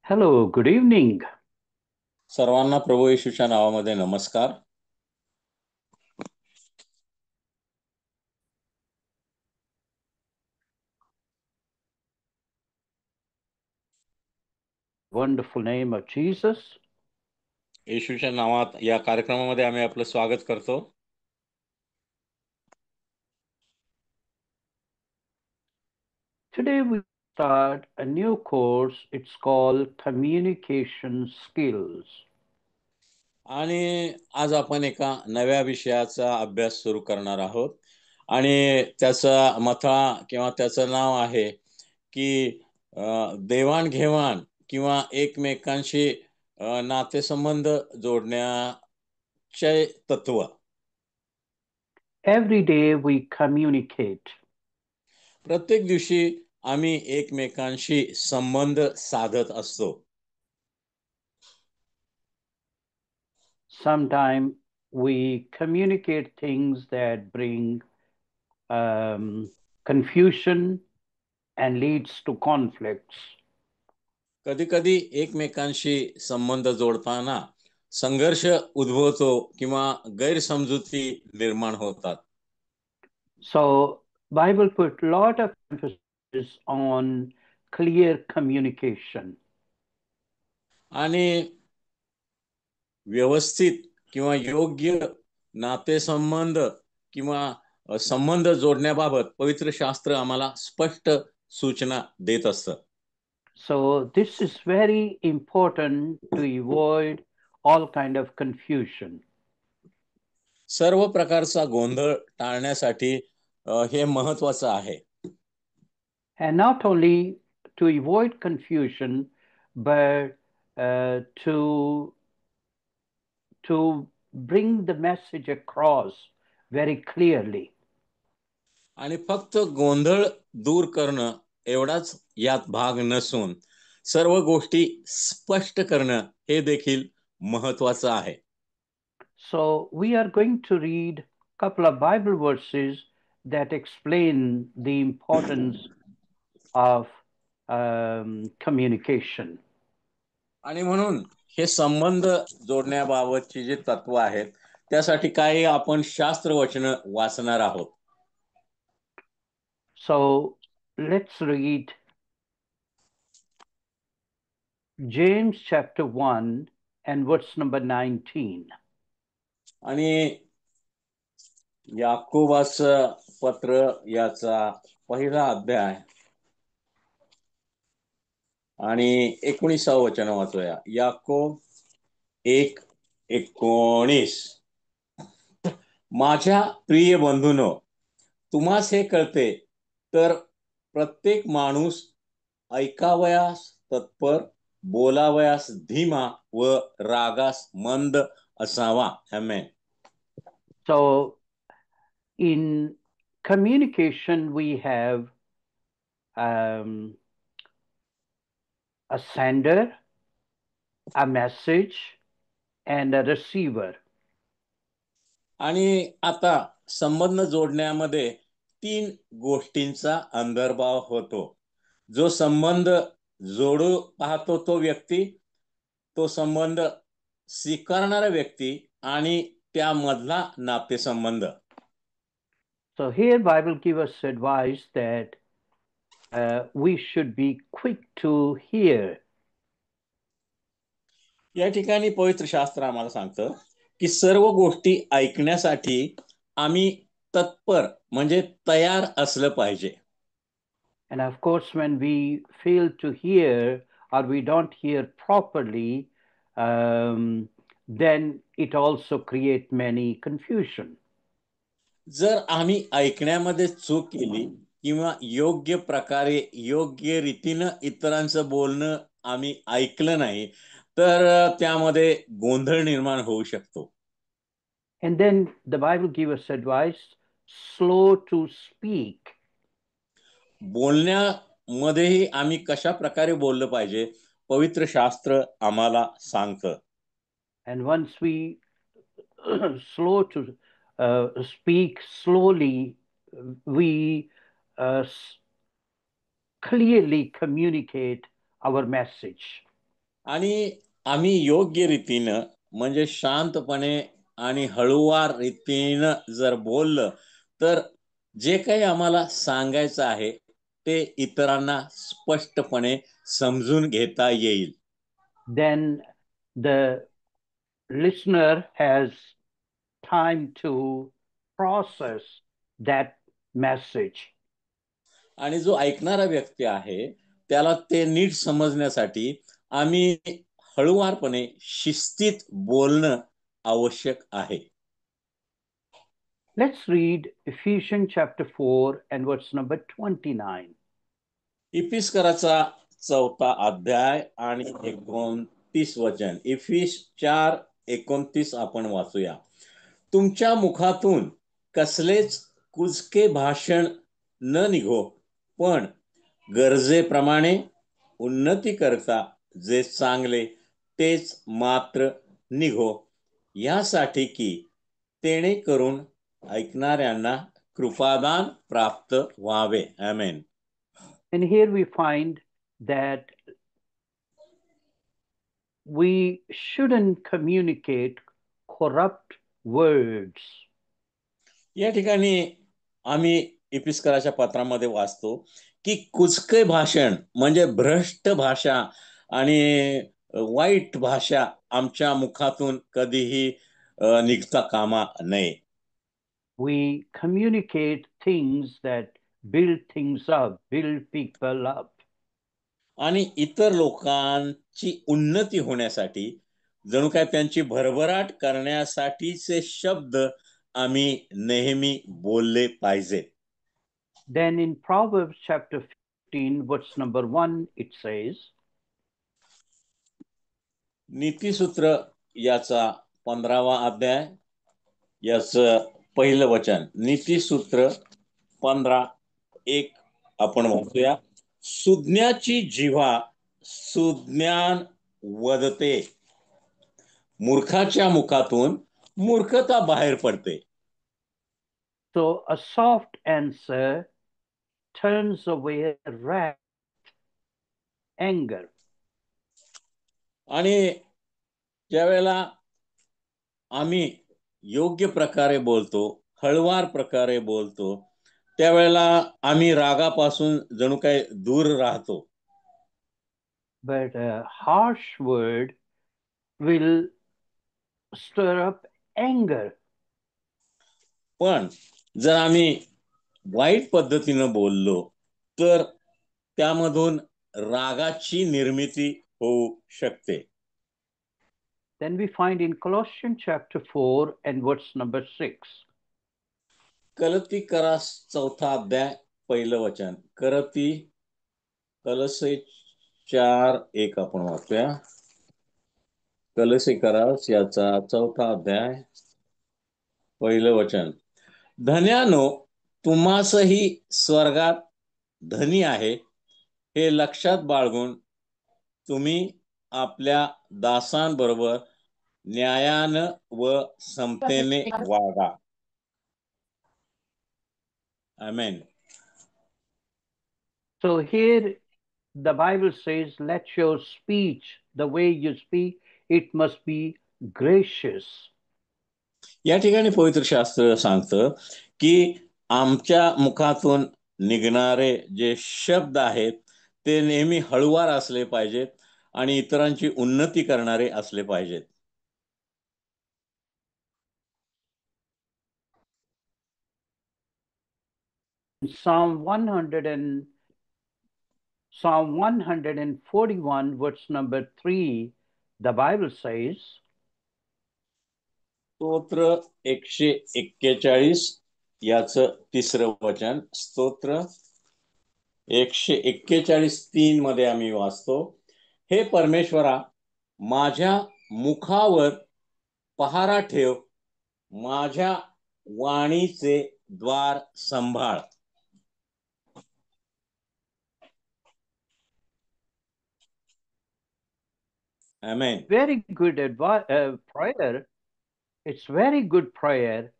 Hello, good evening. सर्वांना प्रभू येशूच्या नावामध्ये नमस्कार. Wonderful name of Jesus. येशूच्या नावात या कार्यक्रमामध्ये आम्ही आपलं स्वागत करतो. Today we start a new course. It's called Communication Skills. आणि आज आपण एका नव्या विषयाचा अभ्यास सुरू करणार आहोत आणि त्याचा मथळा किंवा त्याचं नाव आहे की देवाणघेवाण किंवा एकमेकांशी नातेसंबंध जोडण्याचे तत्व. Every day we communicate. प्रत्येक दिवशी आम्ही एकमेकांशी संबंध साधत असतो. Sometimes we communicate things that bring confusion and leads to conflicts. कधी कधी एकमेकांशी संबंध जोडताना संघर्ष उद्भवतो किंवा गैरसमजुती निर्माण होतात. So Bible put a lot of emphasis on clear communication. आणि व्यवस्थित किंवा योग्य नातेसंबंध किंवा संबंध जोडण्याबाबत पवित्र शास्त्र आम्हाला स्पष्ट सूचना देत असतं. So this is very important to avoid all kind of confusion. सर्व प्रकारचा गोंधळ टाळण्यासाठी हे महत्वाचं आहे. And not only to avoid confusion, but to bring the message across very clearly. आणि फक्त गोंधळ दूर करणं एवढाच यात भाग नसून सर्व गोष्टी स्पष्ट करणं हे देखील महत्वाचं आहे. So we are going to read a couple of Bible verses that explain the importance of communication. आणि म्हणून हे संबंध जोडण्याबाबतची जे तत्व आहेत त्यासाठी काही आपण शास्त्रवचन वाचणार आहोत. So let's read James chapter 1 and verse number 19. आणि याकोबाचं पत्र याचा पहिला अध्याय आणि 19 वचन वाचूया. याकोब 1:19. माझ्या प्रिय बंधूनो, तुम्हास हे कळते तर प्रत्येक माणूस ऐकावयास तत्पर, बोलावयास धीमा व रागास मंद असावा. आमेन. So in communication, we have a sender, a message, and a receiver. आणि आता संबंध जोडण्यामध्ये 3 गोष्टींचा अंतर्भाव होतो. जो संबंध जोडू पाहतो तो व्यक्ती, तो संबंध स्वीकारणारा व्यक्ती आणि त्यामधला नातेसंबंध. So here Bible gives us advice that we should be quick to hear. या ठिकाणी पवित्र शास्त्र आम्हाला सांगतं की सर्व गोष्टी ऐकण्यासाठी आम्ही तत्पर म्हणजे तयार असलं पाहिजे. And of course, when we fail to hear or we don't hear properly, then it also creates many confusion. जर आम्ही ऐकण्यामध्ये चूक केली किंवा योग्य प्रकारे योग्य रीतीनं इतरांचं बोलणं आम्ही ऐकलं नाही तर त्यामध्ये गोंधळ निर्माण होऊ शकतो. And then the Bible gives us advice slow to speak. बोलण्यामध्येही आम्ही कशा प्रकारे बोललं पाहिजे पवित्र शास्त्र आम्हाला सांगतं. And once we slow to speak slowly, we clearly communicate our message. आणि आम्ही योग्य रीतीनं म्हणजे शांतपणे आणि हळूवार रीतीनं जर बोललं तर जे काही आम्हाला सांगायचं आहे ते इतरांना स्पष्टपणे समजून घेता येईल. Then the listener has time to process that message. आणि जो ऐकणारा व्यक्ती आहे त्याला ते नीट समजण्यासाठी आम्ही हळूवारपणे शिस्तीत बोलणं आवश्यक आहे. Let's read Ephesians chapter 4 and verse number 29. इफिसकराचा 4 अध्याय आणि 29 वचन. इफिस 4:29 आपण वाचूया. तुमच्या मुखातून कसलेच कुजके भाषण न निघो, पण गरजेप्रमाणे उन्नती करता जे चांगले तेच मात्र निघो, यासाठी की तेणे करून ऐकणाऱ्यांना कृपादान प्राप्त व्हावे. आमेन. And here we find that we shouldn't communicate corrupt words. या ठिकाणी आम्ही इपिस्कराच्या पत्रामध्ये वाचतो की कुचके भाषण म्हणजे भ्रष्ट भाषा आणि वाईट भाषा आमच्या मुखातून कधीही निघता कामा नये. We communicate things that build things up, build people up. आणि इतर लोकांची उन्नती होण्यासाठी जणू काय त्यांची भरभराट करण्यासाठीचे शब्द आम्ही नेहमी बोलले पाहिजे. Then in Proverbs chapter 15, verse number 1, it says, नीतिसूत्र याचा 15वा अध्याय याच पहिलं वचन. नीतिसूत्र 15:1 आपण म्हणूया. सुज्ञाची जिव्हा सुज्ञान वदते, मूर्खाच्या मुखातून मूर्खता बाहेर पडते. so a soft answer turns away wrath, anger. आणि ज्यावेळेला आम्ही योग्य प्रकारे बोलतो, हळवार प्रकारे बोलतो, त्यावेळेला आम्ही रागापासून जणू काही दूर राहतो. But a harsh word will stir up anger. पण जर आम्ही वाईट पद्धतीनं बोललो तर त्यामधून रागाची निर्मिती होऊ शकते. Then we find in Colossians chapter 4 and verse number 6. गलतीकरास 4 अध्याय पहिलं वचन. कलसे 4:1 आपण वाचूया. कलसीकरास याचा 4 अध्याय पहिलं वचन. धन्यानो, तुम्हासही स्वर्गात धनी आहे हे लक्षात बाळगून तुम्ही आपल्या दासांबरोबर न्यायानं व समतेने वागा. आमेन. So here the Bible says, let your speech, the way you speak, it must be gracious. या ठिकाणी पवित्र शास्त्र सांगतं की आमच्या मुखातून निघणारे जे शब्द आहेत ते नेहमी हळुवार असले पाहिजेत आणि इतरांची उन्नती करणारे असले पाहिजेत. Psalm 141, verse number 3, the Bible says, स्तोत्र 141 याचं 3रं वचन. स्तोत्र 141:3 मध्ये आम्ही वाचतो, हे परमेश्वरा, माझ्या मुखावर पहारा ठेव, माझ्या वाणीचे द्वार सांभाळ. आमेन. very good prayer. It's very good prayer.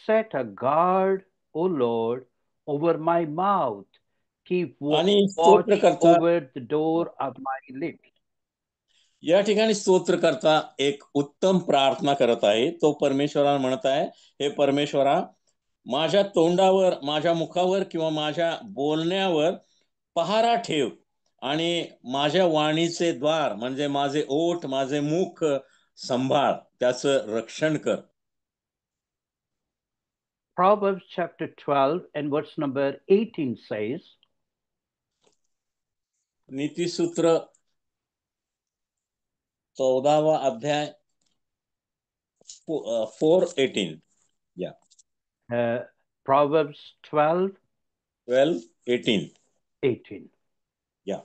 Set a guard, O Lord, over my mouth. Keep आणि watch स्तोत्रकर्ता over the door of my lips. या ठिकाणी स्तोत्रकर्ता एक उत्तम प्रार्थना करत आहे. तो परमेश्वराला म्हणत आहे, हे परमेश्वरा, माझ्या तोंडावर, माझ्या मुखावर किंवा माझ्या बोलण्यावर पहारा ठेव आणि माझ्या वाणीचे द्वार म्हणजे माझे ओठ, माझे मुख सांभाळ, त्याचं रक्षण कर. Proverbs chapter 12 and verse number 18 says, नीतिसूत्र 14वा अध्याय 4:18. Proverbs 12, 12:18. 18. या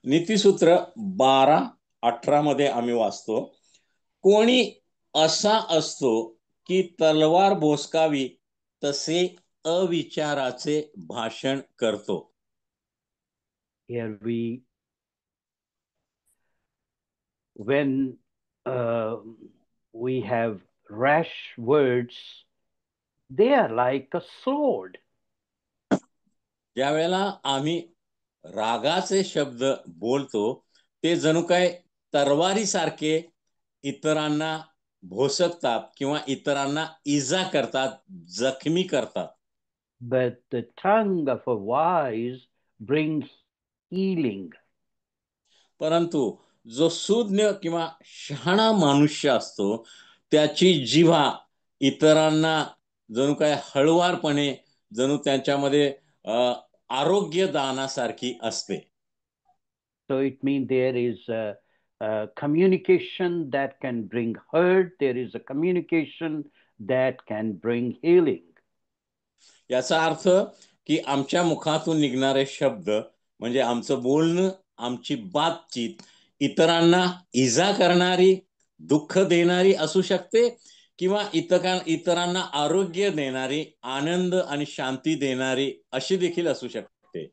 नीतिसूत्र 12:18 मध्ये आम्ही वाचतो, कोणी असा असतो की तलवार भोसकावी तसे अविचाराचे भाषण करतो. Here when we have rash words, they are like a sword. ज्या वेळेला आम्ही रागाचे शब्द बोलतो, ते जणू काय तरवारीसारखे इतरांना भोसकतात किंवा इतरांना इजा करतात, जखमी करतात. But the tongue of a wise brings healing. परंतु जो सुज्ञ किंवा शहाणा मनुष्य असतो, त्याची जिव्हा इतरांना जणू काय हळुवारपणे, जणू त्यांच्यामध्ये आरोग्य दानासारखी असते. So it means there is a communication that can bring hurt. There is a communication that can bring healing. याचा अर्थ की आमच्या मुखातून निघणारे शब्द म्हणजे आमचं बोलणं, आमची बातचीत इतरांना इजा करणारी, दुःख देणारी असू शकते किंवा इतरांना आरोग्य देणारी, आनंद आणि शांती देणारी अशी देखील असू शकते.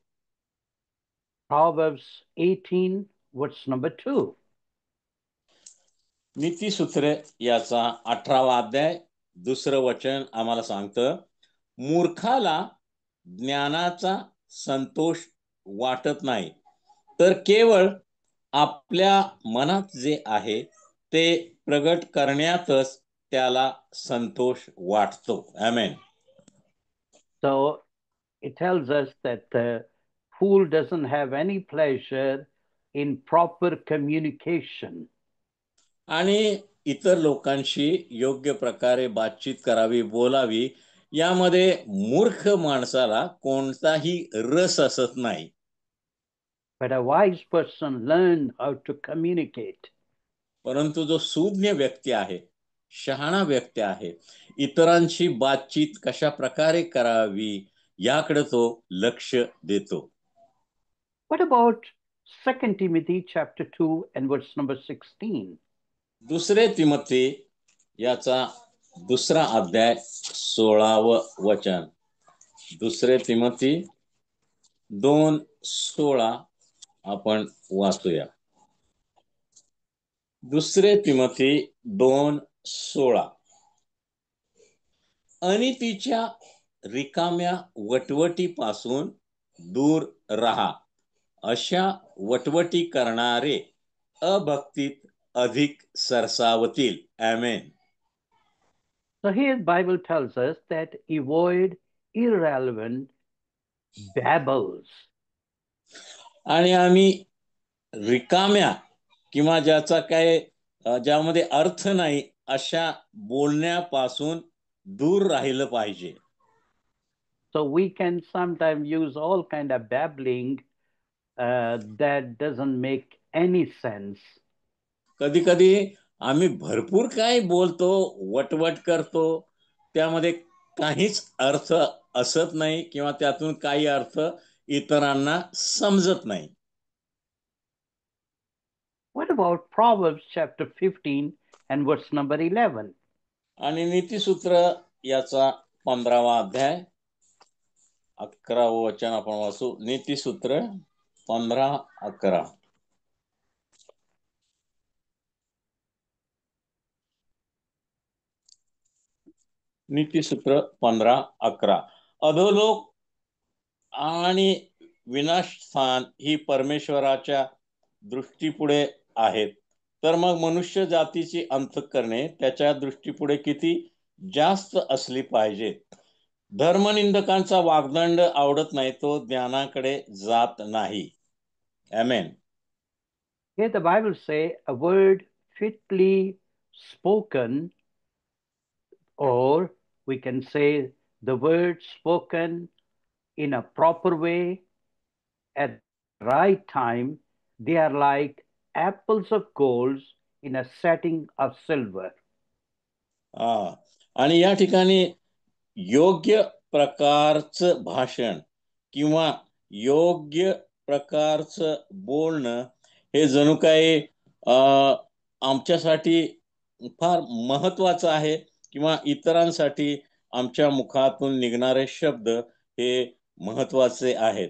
Proverbs 18, verse number 2. नीतिसूत्रे याचा 18वा अध्याय 2रं वचन आम्हाला सांगतं, मूर्खाला ज्ञानाचा संतोष वाटत नाही, तर केवळ आपल्या मनात जे आहे ते प्रगट करण्यातच त्याला संतोष वाटतो. आमेन. So it tells us that the fool doesn't have any pleasure in proper communication. आणि इतर लोकांशी योग्य प्रकारे बातचीत करावी, बोलावी, यामध्ये मूर्ख माणसाला कोणताही रस असत नाही. But a wise person learns how to communicate. परंतु जो सुज्ञ व्यक्ती आहे, शहाणा व्यक्ती आहे, इतरांशी बातचीत कशा प्रकारे करावी याकडे तो लक्ष देतो. What about 2 Timothy chapter 2 and verse number 16? दुसरे तिमोथी याचा 2रा अध्याय 16व वचन. दुसरे तिमोथी 2:16 आपण वाचूया. दुसरे तिमोथी 2:16. अनितीच्या रिकाम्या वटवटीपासून दूर राहा, अशा वटवटी करणारे अभक्तीत अधिक सरसावतील. आमेन. So here the Bible tells us that avoid irrelevant babbles. आणि आम्ही रिकाम्या किंवा ज्याचा काय ज्यामध्ये अर्थ नाही अशा बोलण्यापासून दूर राहिलं पाहिजे. So we can sometimes use all kind of babbling that doesn't make any sense. कधी कधी आम्ही भरपूर काय बोलतो, वटवट करतो, त्यामध्ये काहीच अर्थ असत नाही किंवा त्यातून काही अर्थ इतरांना समजत नाही. What about Proverbs chapter 15 and verse number 11? आणि नीतिसूत्र याचा 15वा अध्याय 11व वचन आपण वाचू. नीतिसूत्र 15:11. नीतिसूत्र 15:11. अधोलोक आणि विनाशस्थान ही परमेश्वराच्या दृष्टीपुढे आहेत, तर मग मनुष्य जातीची अंतःकरणे त्याच्या दृष्टीपुढे किती जास्त असली पाहिजेत. धर्मनिंदकांचा वागदंड आवडत नाही, तो ज्ञानाकडे जात नाही. आमेन. Here the Bible say a word fitly spoken, or we can say the word spoken in a proper way at the right time, they are like apples of gold in a setting of silver. हा. आणि या ठिकाणी योग्य प्रकारचं भाषण किंवा योग्य प्रकारचं बोलणं हे जणू काही आमच्यासाठी फार महत्वाचं आहे, किंवा इतरांसाठी आमच्या मुखातून निघणारे शब्द हे महत्वाचे आहेत.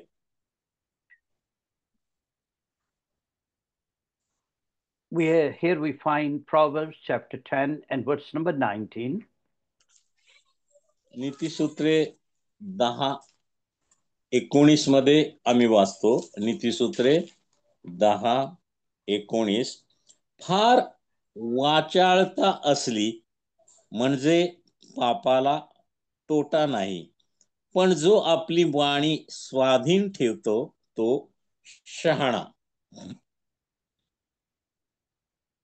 Here we find Proverbs chapter 10 and verse number 19. नीतिसूत्रे 10:19 मध्ये आम्ही वाचतो. नीतिसूत्रे 10:19. फार वाचाळता असली म्हणजे पापाला तोटा नाही, पण जो आपली वाणी स्वाधीन ठेवतो तो शहाणा.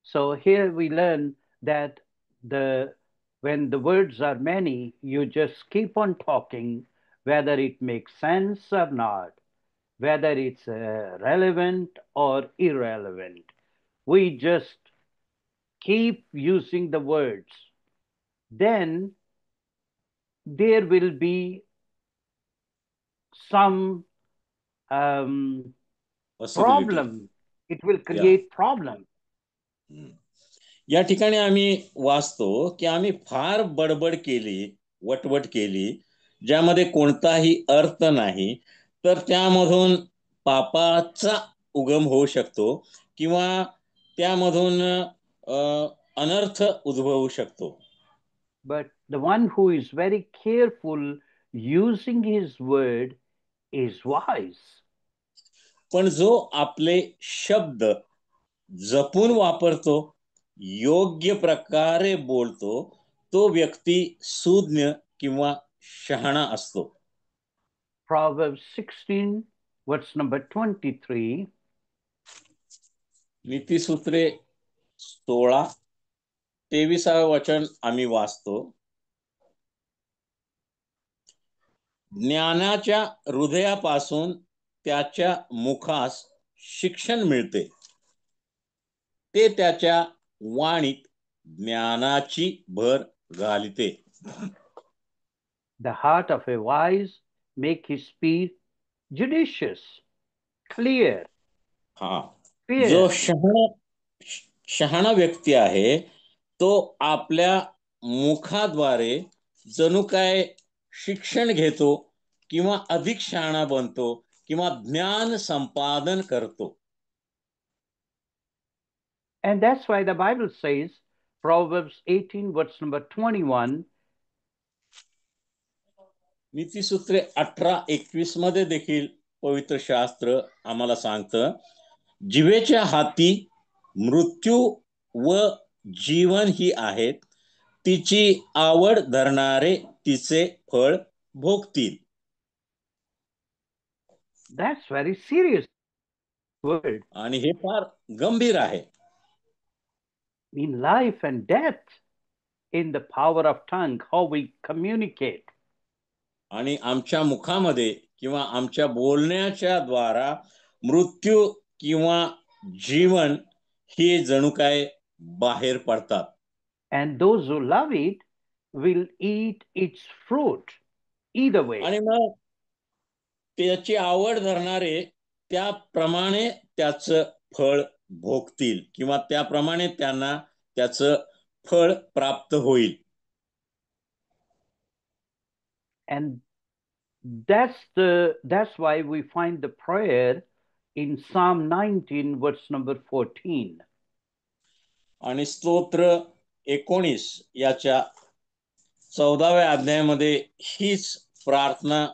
So here we learn that when the words are many, you just keep on talking, whether it makes sense or not, whether it's relevant or irrelevant. We just keep using the words. Then there will be some Possibility. problem. It will या create problem. या ठिकाणी आम्ही वाचतो की आम्ही फार बडबड केली, वटवट केली, ज्यामध्ये कोणताही अर्थ नाही, तर त्यामधून पापाचा उगम होऊ शकतो, किंवा त्यामधून अनर्थ उद्भवू शकतो. But the one who is very careful using his word is wise. पण जो आपले शब्द जपून वापरतो, योग्य प्रकारे बोलतो, तो व्यक्ती सुज्ञ किंवा शहाणा असतो. Proverbs 16, verse number 23. नीतिसूत्रे 16:23 वचन आम्ही वाचतो. ज्ञानाच्या हृदयापासून त्याच्या मुखास शिक्षण मिळते, ते त्याच्या वाणीत ज्ञानाची भर घालिते. The heart of a wise make his speech judicious, clear, हा. जो fair. शहाणा व्यक्ती आहे, तो आपल्या मुखाद्वारे जणू काय शिक्षण घेतो, किंवा अधिक शहाणा बनतो, किंवा ज्ञान संपादन करतो. And that's why the Bible says, Proverbs 18, verse number 21, नीतिसूत्रे 18:21 मध्ये देखील पवित्र शास्त्र आम्हाला सांगतं, जिभेच्या हाती मृत्यू व जीवन ही आहेत, तिची आवड धरणारे तिचे फळ भोगतील. that's very serious word. आणि हे फार गंभीर आहे. In life and death, in the power of tongue, how we communicate. आणि आमच्या मुखामध्ये किंवा आमच्या बोलण्याच्या द्वारा मृत्यू किंवा जीवन हे जणू काय बाहेर पडतात. And those who love it will eat its fruit either way. आणि मग त्याची आवड धरणारे त्याप्रमाणे त्याचं फळ भोगतील, किंवा त्याप्रमाणे त्यांना त्याचं फळ प्राप्त होईल. And that's why we find the prayer in Psalm 19, verse number 14. आणि स्तोत्र 19 याच्या 14व्या अध्यायामध्ये हीच प्रार्थना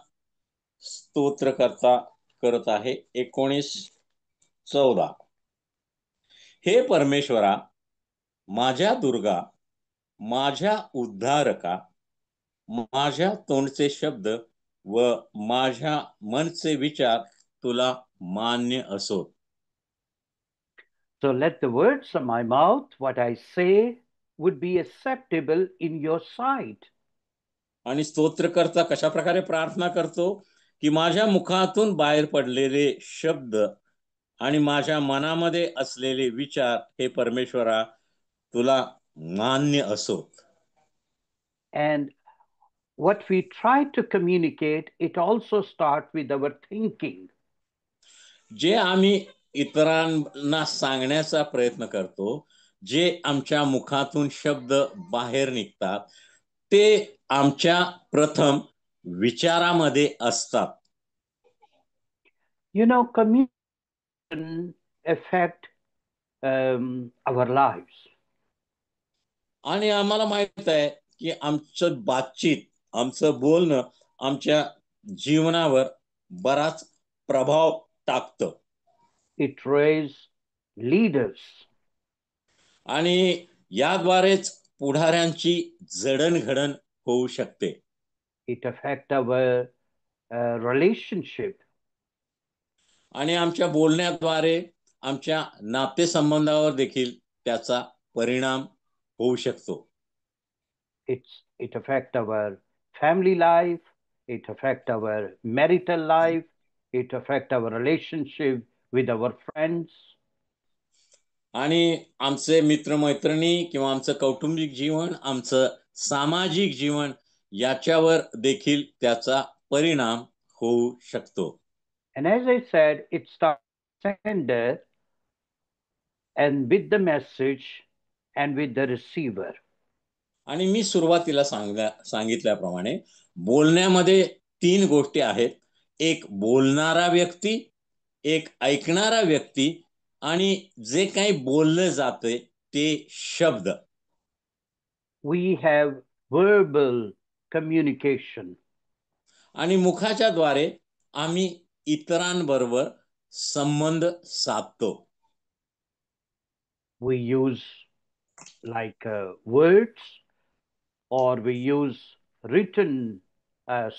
स्तोत्रकर्ता करत आहे. 19:14. हे परमेश्वरा, माझ्या दुर्गा, माझ्या उद्धारका, माझ्या तोंडचे शब्द व माझ्या मनचे विचार तुला मान्य असो. So let the words of my mouth, what I say, would be acceptable in your sight. आणि स्तोत्रकर्ता कशा प्रकारे प्रार्थना करतो की माझ्या मुखातून बाहेर पडलेले शब्द आणि माझ्या मनामध्ये असलेले विचार हे परमेश्वरा तुला मान्य असोत. And what we try to communicate, it also starts with our thinking. जे आम्ही इतरांना सांगण्याचा प्रयत्न करतो, जे आमच्या मुखातून शब्द बाहेर निघतात, ते आमच्या प्रथम विचारामध्ये असतात. You know, communication affect our lives. आणि आम्हाला माहित आहे की आमचं बातचीत, आमचं बोलणं आमच्या जीवनावर बराच प्रभाव टाकतं. It raises leaders. आणि याद्वारेच पुढाऱ्यांची जडणघडण होऊ शकते. It affects our relationship. आणि आमच्या बोलण्याद्वारे आमच्या नातेसंबंधावर देखील त्याचा परिणाम होऊ शकतो. It affects our family life. It affects our marital life. It affects our relationship with our friends. आणि आमचे मित्रमैत्रिणी किंवा आमचं कौटुंबिक जीवन, आमचं सामाजिक जीवन याच्यावर देखील त्याचा परिणाम होऊ शकतो. And as I said, it starts sender and with the message and with the receiver. आणि मी सुरुवातीला सांगितल्याप्रमाणे बोलण्यामध्ये 3 गोष्टी आहेत. एक बोलणारा व्यक्ती, एक ऐकणारा व्यक्ती आणि जे काही बोललं जाते ते शब्द. We have verbal communication. आणि मुखाच्या द्वारे आम्ही इतरांबरोबर संबंध साधतो. We use like words, or we use written,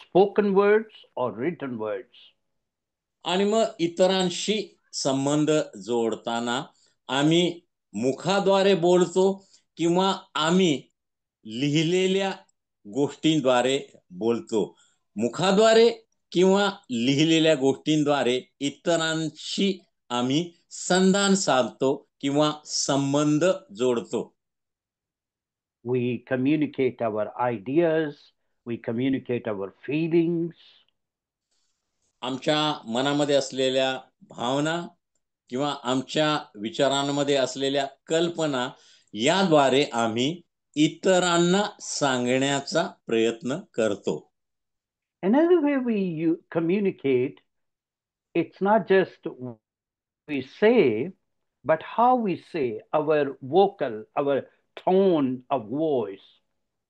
spoken words or written words. आणि मग इतरांशी संबंध जोडताना आम्ही मुखाद्वारे बोलतो किंवा आम्ही लिहिलेल्या गोष्टींद्वारे बोलतो. मुखाद्वारे किंवा लिहिलेल्या गोष्टींद्वारे इतरांशी आम्ही संधान साधतो किंवा संबंध जोडतो. We communicate our ideas, we communicate our feelings. आमच्या मनामध्ये असलेल्या भावना किंवा आमच्या विचारांमध्ये असलेल्या कल्पना याद्वारे आम्ही इतरांना सांगण्याचा प्रयत्न करतो. Another way we communicate, it's not just we say, but how we say, our vocal, our tone of voice.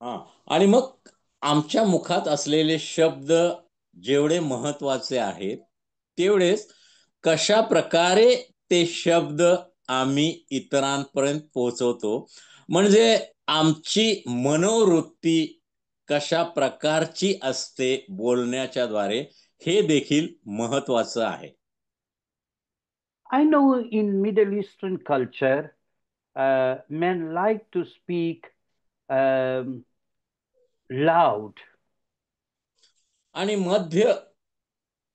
आणि मग आमच्या मुखात असलेले शब्द जेवढे महत्वाचे आहेत तेवढेच कशा प्रकारे ते शब्द आम्ही इतरांपर्यंत पोहोचवतो, म्हणजे आमची मनोवृत्ती कशा प्रकारची असते बोलण्याच्या द्वारे हे देखील महत्वाचं आहे. I know in Middle Eastern culture, men like to speak um, loud. आणि मध्य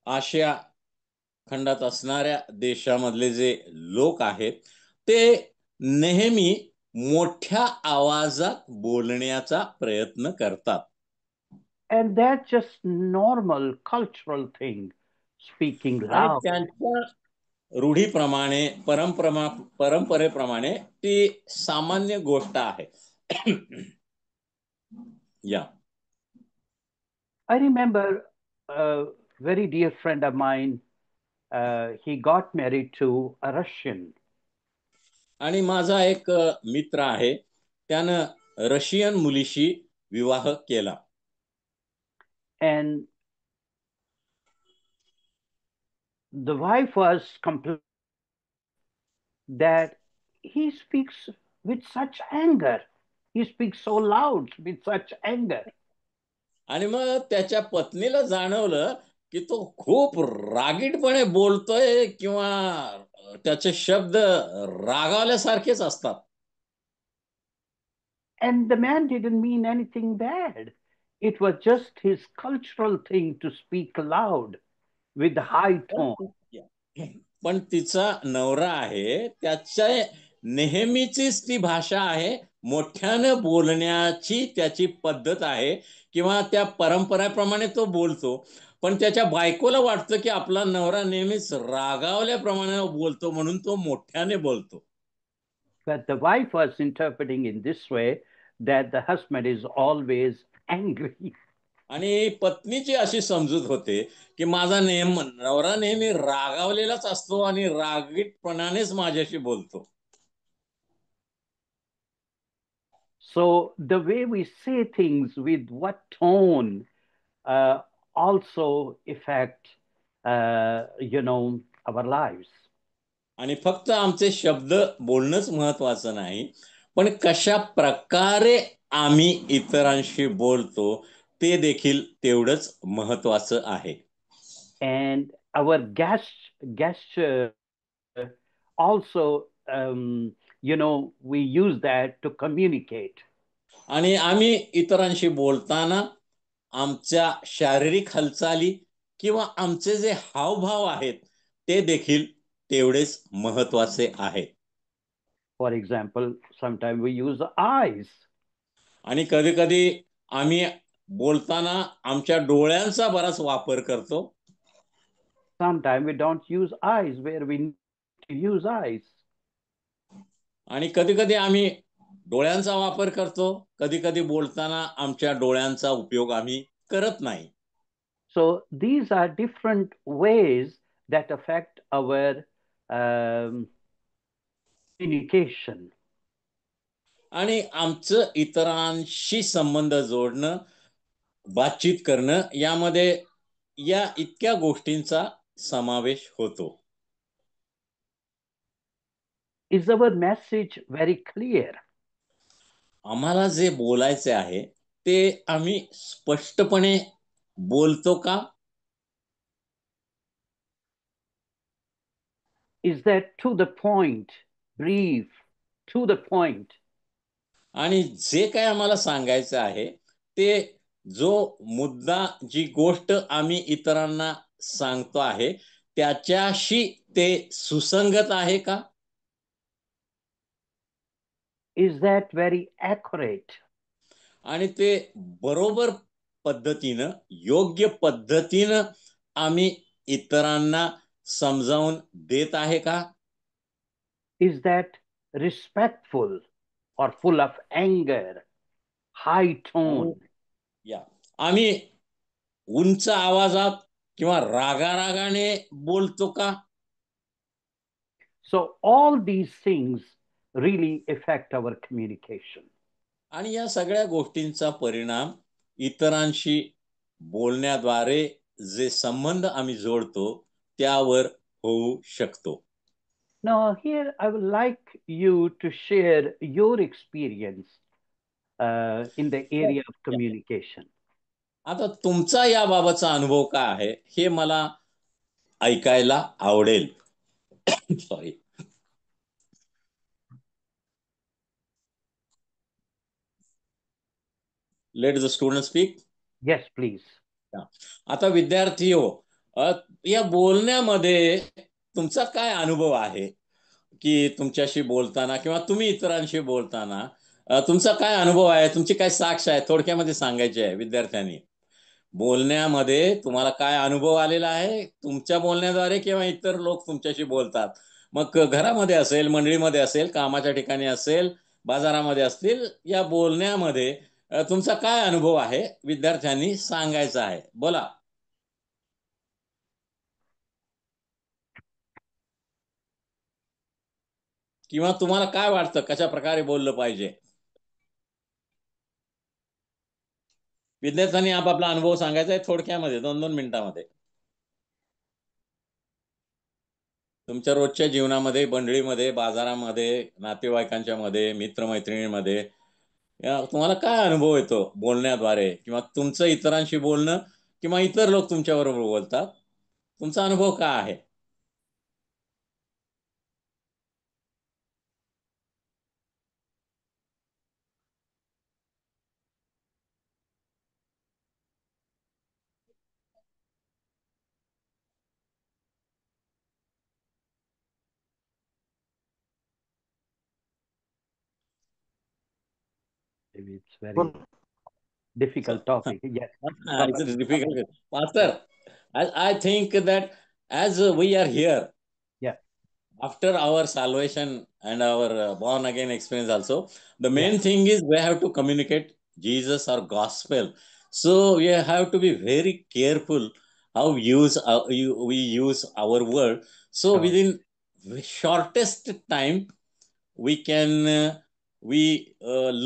आशिया खंडात असणाऱ्या देशामधले जे लोक आहेत ते नेहमी मोठ्या आवाजात बोलण्याचा प्रयत्न करतात. And that's just normal cultural thing, speaking आणि loud. त्यांच्या रूढीप्रमाणे परंपरेप्रमाणे ती सामान्य गोष्ट आहे. या I remember a very dear friend of mine, he got married to a Russian. आणि माझा एक मित्र आहे, त्यानं रशियन मुलीशी विवाह केला. And the wife was complaining that he speaks with such anger. He speaks so loud with such anger. आणि मग त्याच्या पत्नीला जाणवलं की तो खूप रागीटपणे बोलतोय किंवा त्याचे शब्द रागावल्यासारखेच असतात. And the man didn't mean anything bad. It was just his cultural thing to speak loud with high tone. पण तिचा नवरा आहे, त्याच्या नेहमीचीच ती भाषा आहे, मोठ्यानं बोलण्याची त्याची पद्धत आहे किंवा त्या परंपरेप्रमाणे तो बोलतो. पण त्याच्या बायकोला वाटतं की आपला नवरा नेहमीच रागावल्याप्रमाणे बोलतो म्हणून तो मोठ्याने बोलतो. But the wife was interpreting in this way that the husband is always angry. आणि पत्नीची अशी समजूत होते की माझा नवरा नेहमी रागावलेलाच असतो आणि रागीटपणानेच माझ्याशी बोलतो. So the way we say things with what tone also affect, our lives. आणि फक्त आमचे शब्द बोलणंच महत्वाचं नाही, पण कशा प्रकारे आम्ही इतरांशी बोलतो ते देखील तेवढंच महत्वाचं आहे. And our gesture also, we use that to communicate. आणि आम्ही इतरांशी बोलताना आमच्या शारीरिक हालचाली किंवा आमचे जे हावभाव आहेत ते देखील तेवढेच महत्वाचे आहेत. For example, sometimes we use eyes. आणि कधी कधी आम्ही बोलताना आमच्या डोळ्यांचा बराच वापर करतो. Sometimes we don't use eyes where we need to use eyes. आणि कधी कधी आम्ही डोळ्यांचा वापर करतो, कधी कधी बोलताना आमच्या डोळ्यांचा उपयोग आम्ही करत नाही. So these are different ways that affect our communication. आणि आमचं इतरांशी संबंध जोडणं, बातचीत करणं यामध्ये या इतक्या गोष्टींचा समावेश होतो. Is our message very clear? आम्हाला जे बोलायचे आहे ते आम्ही स्पष्टपणे बोलतो का? Is that to the point, brief, to the point? आणि जे काय आम्हाला सांगायचं आहे ते जो मुद्दा, जी गोष्ट आम्ही इतरांना सांगतो आहे त्याच्याशी ते सुसंगत आहे का? Is that very accurate? आणि ते बरोबर पद्धतीनं, योग्य पद्धतीनं आम्ही इतरांना समजावून देत आहे का? Is that respectful or full of anger, high tone? या आम्ही उंच आवाजात किंवा रागारागाने बोलतो का? So all these things really affect our communication. आणि या सगळ्या गोष्टींचा परिणाम इतरांशी बोलण्याद्वारे जे संबंध आम्ही जोडतो त्यावर होऊ शकतो. Now, here I would like you to share your experience in the area of communication. आता तुमचा याबाबतचा अनुभव काय आहे हे मला ऐकायला आवडेल. Sorry. Let the student speak. Yes, please. आता विद्यार्थी हो, या बोलण्यामध्ये तुमचा काय अनुभव आहे की तुमच्याशी बोलताना किंवा तुम्ही इतरांशी बोलताना तुमचा काय अनुभव आहे, तुमची काय साक्ष आहे, थोडक्यामध्ये सांगायची आहे विद्यार्थ्यांनी. बोलण्यामध्ये तुम्हाला काय अनुभव आलेला आहे तुमच्या बोलण्याद्वारे किंवा इतर लोक तुमच्याशी बोलतात, मग घरामध्ये असेल, मंडळीमध्ये असेल, कामाच्या ठिकाणी असेल, बाजारामध्ये असतील, या बोलण्यामध्ये तुमचा काय अनुभव आहे विद्यार्थ्यांनी सांगायचा आहे. बोला. किंवा तुम्हाला काय वाटतं कशा प्रकारे बोललं पाहिजे? विद्यार्थ्यांनी आपापला अनुभव सांगायचा आहे थोडक्यामध्ये, 2-2 मिनिटांमध्ये. तुमच्या रोजच्या जीवनामध्ये, मंडळीमध्ये, बाजारामध्ये, नातेवाईकांच्या मध्ये, मित्रमैत्रिणींमध्ये तुम्हाला काय अनुभव येतो बोलण्याद्वारे, किंवा तुमचं इतरांशी बोलणं, किंवा इतर लोक तुमच्याबरोबर बोलतात, तुमचा अनुभव काय आहे? It's very difficult topic. Yes. Papa. It's Papa. difficult. Yeah. Pastor, I think that as we are here, Yeah. after our salvation and our born again experience also, the Yeah. main thing is we have to communicate Jesus or gospel. So we have to be very careful how we use our word. So Sure. within shortest time, we can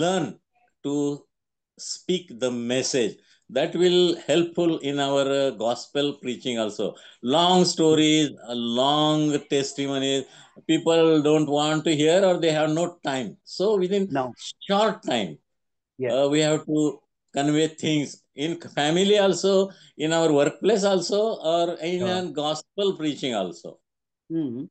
learn to speak the message that will helpful in our gospel preaching also. Long stories, long testimonies, people don't want to hear, or they have no time. So within No. short time, Yes. we have to convey things in family also, in our workplace also, or in Sure. a gospel preaching also. Mhm.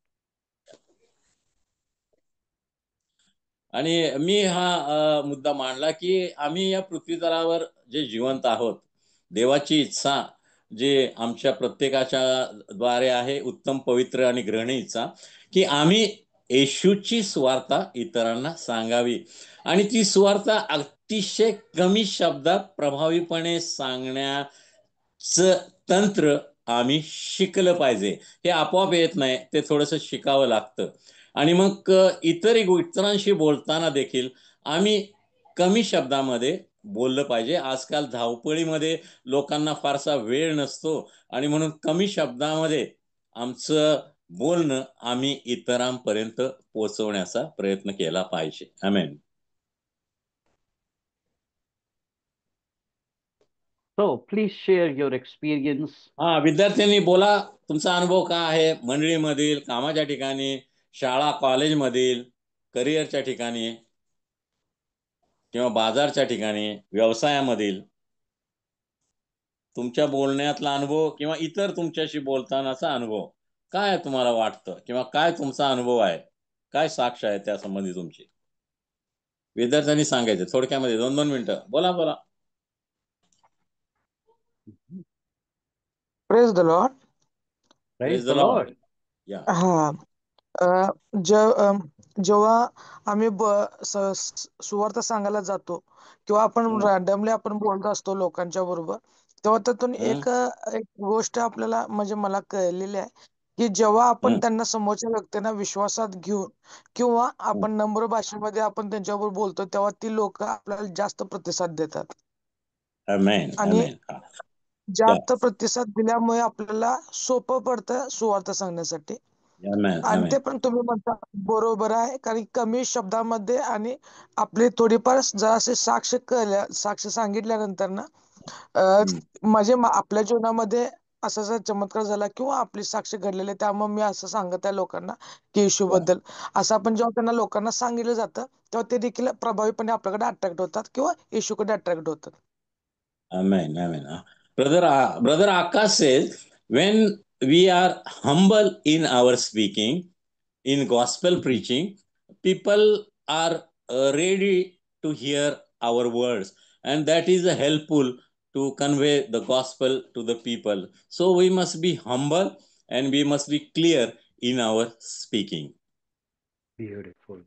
आणि मी हा मुद्दा मांडला की आम्ही या पृथ्वीतलावर जे जिवंत आहोत, देवाची इच्छा जे आमच्या प्रत्येकाच्या द्वारे आहे, उत्तम, पवित्र आणि ग्रहणी इच्छा, की आम्ही येशूची सुवार्ता इतरांना सांगावी, आणि ती सुवार्ता अतिशय कमी शब्दात प्रभावीपणे सांगण्याचं तंत्र आम्ही शिकलं पाहिजे. हे आपोआप येत नाही, ते थोडंसं शिकावं लागतं. आणि मग इतरांशी बोलताना देखील आम्ही कमी शब्दामध्ये बोललं पाहिजे. आजकाल धावपळीमध्ये लोकांना फारसा वेळ नसतो, आणि म्हणून कमी शब्दामध्ये आमचं बोलणं आम्ही इतरांपर्यंत पोहोचवण्याचा प्रयत्न केला पाहिजे. आमेन. So please share your experience. हा, विद्यार्थ्यांनी बोला, तुमचा अनुभव काय आहे मंडळीमधील, कामाच्या ठिकाणी, शाळा कॉलेजमधील, करिअरच्या ठिकाणी, किंवा बाजारच्या ठिकाणी, व्यवसायामधील तुमच्या बोलण्यातला अनुभव, किंवा इतर तुमच्याशी बोलतानाचा अनुभव काय तुम्हाला वाटतं, किंवा काय तुमचा अनुभव आहे, काय साक्ष आहे त्या संबंधी तुमची. विद्यार्थ्यांनी सांगायचे थोडक्यामध्ये, 2-2 मिनिटं बोला बोला. Praise the Lord. Praise praise the the Lord. Lord. या. हा. अ, जेव्हा आम्ही सुवार्थ सांगायला जातो किंवा आपण हम्म, रॅन्डमली आपण बोलत असतो लोकांच्या बरोबर, तेव्हा त्यातून हम्म, एक गोष्ट आपल्याला म्हणजे मला कळलेली आहे की जेव्हा आपण हम्म, त्यांना समोरच्या व्यक्तींना विश्वासात घेऊन किंवा आपण नम्र भाषेमध्ये आपण त्यांच्याबरोबर बोलतो, तेव्हा ती लोक आपल्याला जास्त प्रतिसाद देतात. आमेन, आणि आमेन. हा, या. जास्त प्रतिसाद दिल्यामुळे आपल्याला सोपं पडतं सुवार्थ सांगण्यासाठी. आमेन, आणि ते आमेन. पण तुम्ही म्हणता बरोबर आहे, कारण कमी शब्दामध्ये आणि आपली थोडीफार जरासे साक्ष सांगितल्यानंतर ना हम्म, म्हणजे आपल्या जीवनामध्ये असा जर चमत्कार झाला किंवा आपली साक्ष घडलेली आहे, त्यामुळे मी असं सांगत आहे लोकांना की येशू या. बद्दल. असं आपण जेव्हा त्यांना लोकांना सांगितलं जातं, तेव्हा ते देखील प्रभावीपणे आपल्याकडे अट्रॅक्ट होतात किंवा येशूकडे अट्रॅक्ट होतात. Amen, amen. Brother Akash says, when we are humble in our speaking, in gospel Mhm. preaching, people are ready to hear our words, and that is helpful to convey the gospel to the people. So we must be humble and we must be clear in our speaking. Beautiful.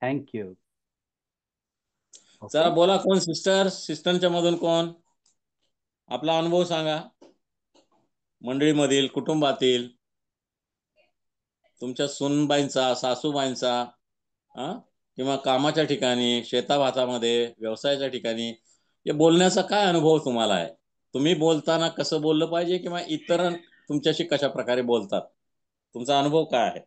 Thank you. चला Okay. बोला, कोण सिस्टरच्या मधून कोण आपला अनुभव सांगा, मंडळीमधील, कुटुंबातील, तुमच्या सुनबाईंचा, सासूबाईंचा, किंवा कामाच्या ठिकाणी, शेताभातामध्ये, व्यवसायाच्या ठिकाणी, या बोलण्याचा काय अनुभव तुम्हाला आहे? तुम्ही बोलताना कसं बोललं पाहिजे, किंवा इतर तुमच्याशी कशा प्रकारे बोलतात, तुमचा अनुभव काय आहे?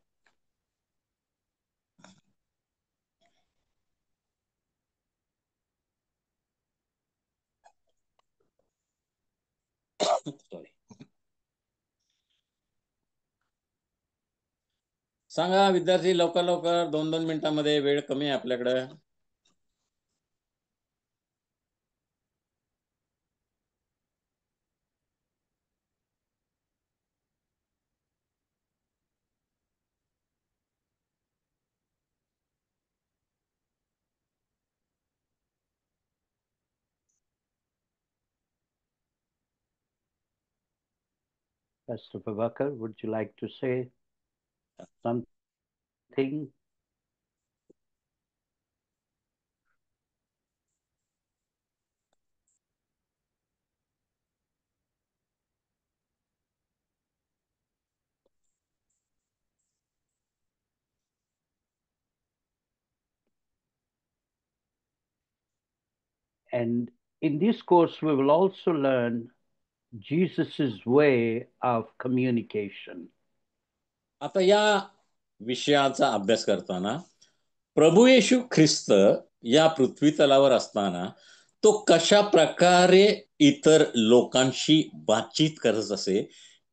सॉरी. सांगा विद्यार्थी, लवकर लवकर, 2-2 मिनिटांमध्ये, वेळ कमी आहे आपल्याकडे. Pastor Prabhakar, would you like to say something? And in this course, we will also learn Jesus's way of communication. आता या विषयाचा अभ्यास करताना प्रभू येशू ख्रिस्त या पृथ्वी तलावर असताना तो कशा प्रकारे इतर लोकांशी बातचीत करत असे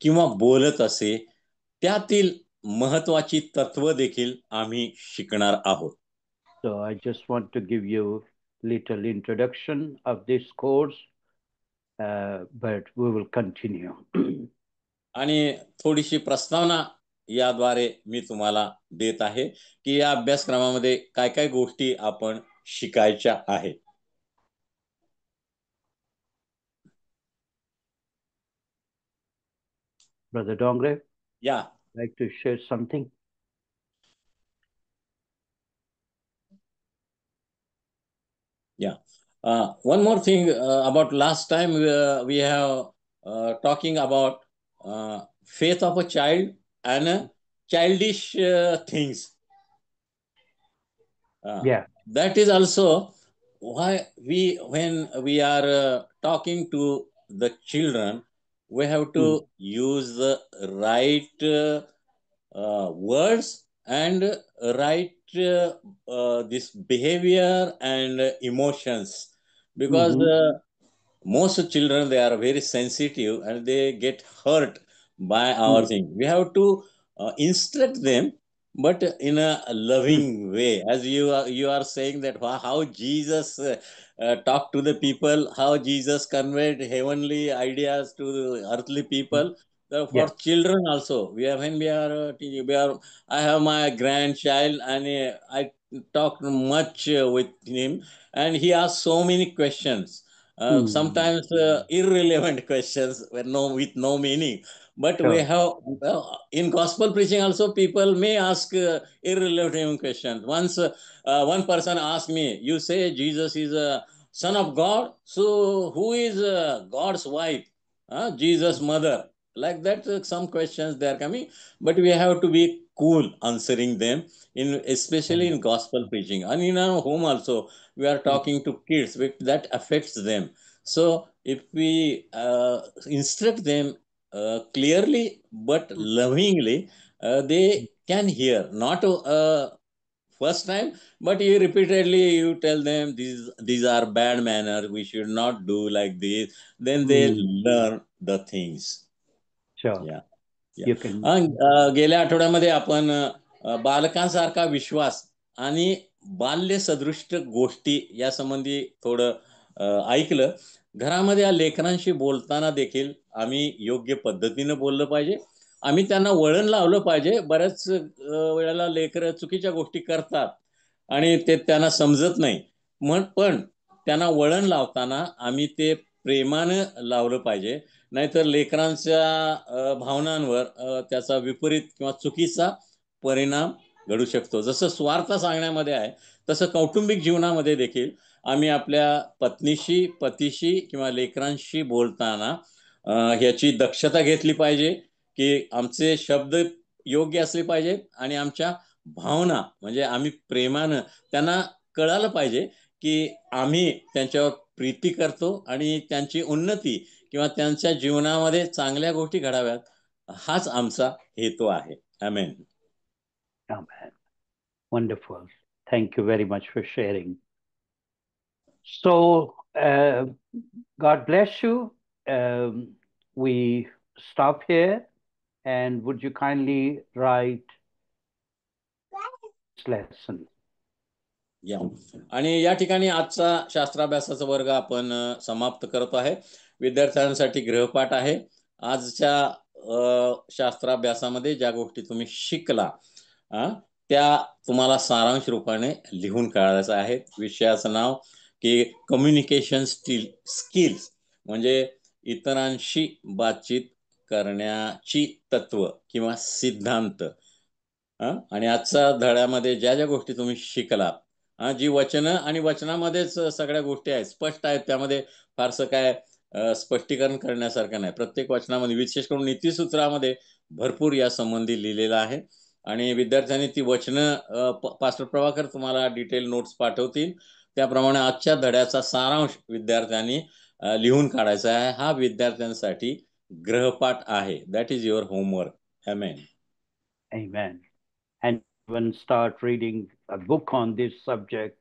किंवा बोलत असे, त्यातील महत्वाची तत्व देखील आम्ही शिकणार आहोत. So I just want to give you little introduction of this course, but we will continue. आणि थोडीशी प्रस्तावना याद्वारे मी तुम्हाला देत आहे की या अभ्यासक्रमामध्ये काय काय गोष्टी आपण शिकायच्या आहेत. Brother Dongre, Yeah. like to share something? Yeah. One more thing about last time we have talking about faith of a child and childish things. Yeah. That is also why when we are talking to the children, we have to use the right words and right this behavior and emotions, because most children, they are very sensitive and they get hurt by our thing. We have to instruct them, but in a loving way, as you are saying that how Jesus talked to the people, how Jesus conveyed heavenly ideas to the earthly people. For children also, when we are I have my grandchild, and I talk much with him, and he asks so many questions, sometimes irrelevant questions with no meaning. But we have in gospel preaching also, people may ask irrelevant questions. Once one person asked me, "You say Jesus is a son of God, so who is God's wife? Jesus' mother?" Like that, some questions they are coming, but we have to be cool answering them, especially in gospel preaching. And in our home also, we are talking to kids, that affects them. So if we instruct them clearly but lovingly, they can hear. Not first time, but you repeatedly you tell them these are bad manners, we should not do like this, then they learn the things. Sure. Yeah. You can. गेल्या आठवड्यामध्ये आपण बालकांसारखा विश्वास आणि बाल्य सदृश गोष्टी या संबंधी थोडं ऐकलं. घरामध्ये या लेकरांशी बोलताना देखील आम्ही योग्य पद्धतीनं बोललं पाहिजे. आम्ही त्यांना वळण लावलं पाहिजे. बऱ्याच वेळेला लेकरं चुकीच्या गोष्टी करतात आणि ते त्यांना समजत नाही. पण त्यांना वळण लावताना आम्ही ते प्रेमानं लावलं पाहिजे. नाहीतर लेकरांच्या भावनांवर त्याचा विपरीत किंवा चुकीचा परिणाम घडू शकतो. जसं स्वार्थ सांगण्यामध्ये आहे, तसं कौटुंबिक जीवनामध्ये देखील आम्ही आपल्या पत्नीशी, पतीशी किंवा लेकरांशी बोलताना ह्याची दक्षता घेतली पाहिजे की आमचे शब्द योग्य असले पाहिजेत आणि आमच्या भावना, म्हणजे आम्ही प्रेमानं त्यांना कळालं पाहिजे की आम्ही त्यांच्यावर प्रीती करतो आणि त्यांची उन्नती किंवा त्यांच्या जीवनामध्ये चांगल्या गोष्टी घडाव्यात, हाच आमचा हेतू आहे. आमेन. Amen. Wonderful. Thank you very much for sharing. So, God bless you. We stop here, and would you kindly write lesson. या आणि या ठिकाणी आजचा शास्त्राभ्यासाचा वर्ग आपण समाप्त करतो आहे. विद्यार्थ्यांसाठी गृहपाठ आहे. आजच्या शास्त्राभ्यासामध्ये ज्या गोष्टी तुम्ही शिकला त्या तुम्हाला सारांश रूपाने लिहून काढायचं आहे. विषयाचं नाव की कम्युनिकेशन स्किल्स म्हणजे इतरांशी बातचीत करण्याची तत्व किंवा सिद्धांत. आणि आजच्या धड्यामध्ये ज्या ज्या गोष्टी तुम्ही शिकला, जी वचनं आणि वचनामध्येच सगळ्या गोष्टी आहेत, स्पष्ट आहेत, त्यामध्ये फारसं काय स्पष्टीकरण करण्यासारखं नाही. प्रत्येक वचनामध्ये विशेष करून नीतिसूत्रामध्ये भरपूर या संबंधी लिहिलेलं आहे. आणि विद्यार्थ्यांनी ती वचनं पास्टर प्रभाकर तुम्हाला डिटेल नोट्स पाठवतील. त्याप्रमाणे आजच्या धड्याचा सारांश विद्यार्थ्यांनी लिहून काढायचा आहे. हा विद्यार्थ्यांसाठी गृहपाठ आहे. That is your homework. Amen. Amen. And even start reading a book on this subject.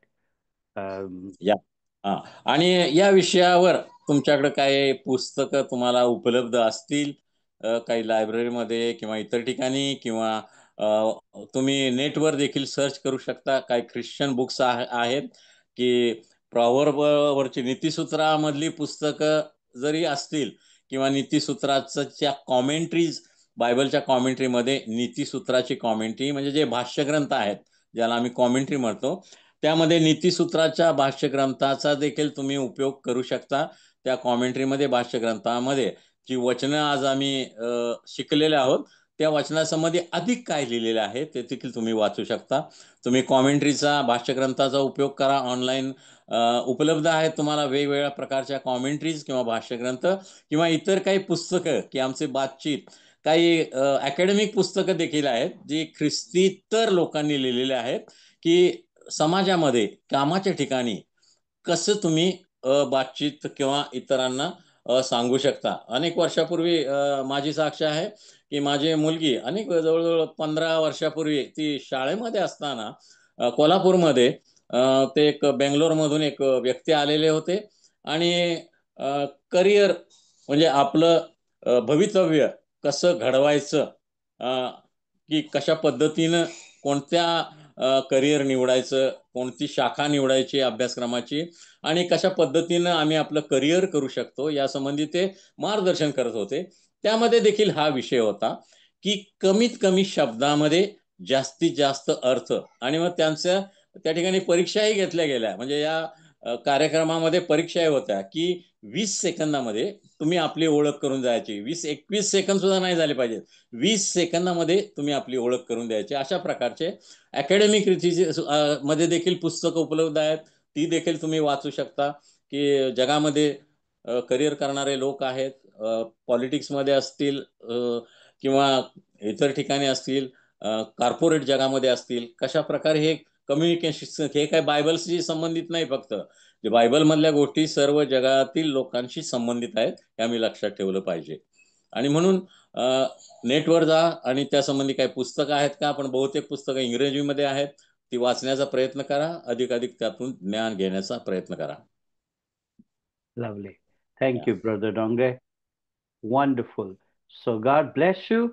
आणि या विषयावर तुमच्याकडे काही पुस्तकं तुम्हाला उपलब्ध असतील, काही लायब्ररीमध्ये किंवा इतर ठिकाणी, किंवा तुम्ही नेटवर देखील सर्च करू शकता. काही ख्रिश्चन बुक्स आहेत की प्रॉव्हर्बवरची नीतिसूत्रामधली पुस्तकं जरी असतील किंवा नीतिसूत्राच्या कॉमेंट्रीज, बायबलच्या कॉमेंट्रीमध्ये नीतिसूत्राची कॉमेंट्री म्हणजे जे भाष्यग्रंथ आहेत ज्याला आम्ही कॉमेंट्री म्हणतो, त्यामध्ये नीतिसूत्राच्या भाष्यग्रंथाचा देखील तुम्ही उपयोग करू शकता. त्या कॉमेंट्रीमध्ये, भाष्यग्रंथामध्ये जी वचनं आज आम्ही शिकलेले आहोत त्या वचनासंबंधी अधिक काय लिहिलेलं आहे ते देखील तुम्ही वाचू शकता. तुम्ही कॉमेंट्रीचा, भाष्यग्रंथाचा उपयोग करा. ऑनलाईन उपलब्ध आहेत तुम्हाला वेगवेगळ्या प्रकारच्या कॉमेंट्रीज किंवा भाष्यग्रंथ किंवा इतर काही पुस्तकं की आमचे बातचीत, काही अकॅडमिक पुस्तकं देखील आहेत जी ख्रिस्तीतर लोकांनी लिहिलेले आहेत की समाजामध्ये, कामाच्या ठिकाणी कसं तुम्ही बातचीत किंवा इतरांना सांगू शकता. अनेक वर्षापूर्वी माझी साक्ष आहे की माझी मुलगी जवळजवळ 15 वर्षापूर्वी ती शाळेमध्ये असताना कोल्हापूरमध्ये ते एक बेंगलोरमधून एक व्यक्ती आलेले होते आणि करिअर म्हणजे आपलं भवितव्य कसं घडवायचं, की कशा पद्धतीनं कोणत्या करिअर निवडायचं, कोणती शाखा निवडायची अभ्यासक्रमाची आणि कशा पद्धतीनं आम्ही आपलं करिअर करू शकतो यासंबंधी ते मार्गदर्शन करत होते. त्यामध्ये देखील हा विषय होता की कमीत कमी शब्दामध्ये जास्तीत जास्त अर्थ. आणि मग त्यांच्या त्या ठिकाणी परीक्षाही घेतल्या गेल्या. म्हणजे या कार्यक्रमामध्ये परीक्षाही होत्या की 20 सेकंदामध्ये तुम्ही आपली ओळख करून जायची. 21 सेकंद सुद्धा नाही झाले पाहिजेत, 20 सेकंदामध्ये तुम्ही आपली ओळख करून द्यायची. अशा प्रकारचे अकॅडमिक रीतीचे मध्ये देखील पुस्तकं उपलब्ध आहेत. ती देखील तुम्ही वाचू शकता की जगामध्ये करिअर करणारे लोक आहेत, पॉलिटिक्समध्ये असतील किंवा इतर ठिकाणी असतील, कॉर्पोरेट जगामध्ये असतील, कशा प्रकारे हे कम्युनिकेशन, हे काय बायबलशी संबंधित नाही, फक्त बायबल मधल्या गोष्टी सर्व जगातील लोकांशी संबंधित आहेत, हे आम्ही लक्षात ठेवलं पाहिजे. आणि म्हणून नेटवर जा आणि त्या संबंधी काही पुस्तकं आहेत का, पण बहुतेक पुस्तकं इंग्रजीमध्ये आहेत, ती वाचण्याचा प्रयत्न करा, अधिकाधिक त्यातून ज्ञान घेण्याचा प्रयत्न करा. Lovely. Thank you, Brother Donge. Wonderful. So God bless you.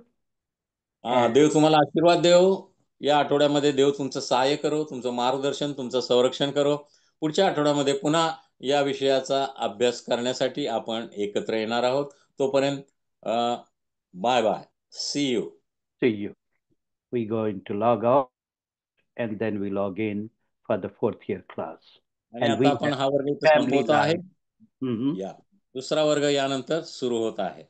देव तुम्हाला आशीर्वाद देव. या आठवड्यामध्ये देव तुमचं सहाय्य करो, तुमचं मार्गदर्शन, तुमचं संरक्षण करो. पुढच्या आठवड्यामध्ये पुन्हा या विषयाचा अभ्यास करण्यासाठी आपण एकत्र येणार आहोत. तोपर्यंत bye bye. See you. See you. We going to log out and then we log in for the 4th year class. आणि And आता आपण हा वर्ग इथे family संपवतो आहे. life. या दुसरा वर्ग यानंतर सुरू होत आहे.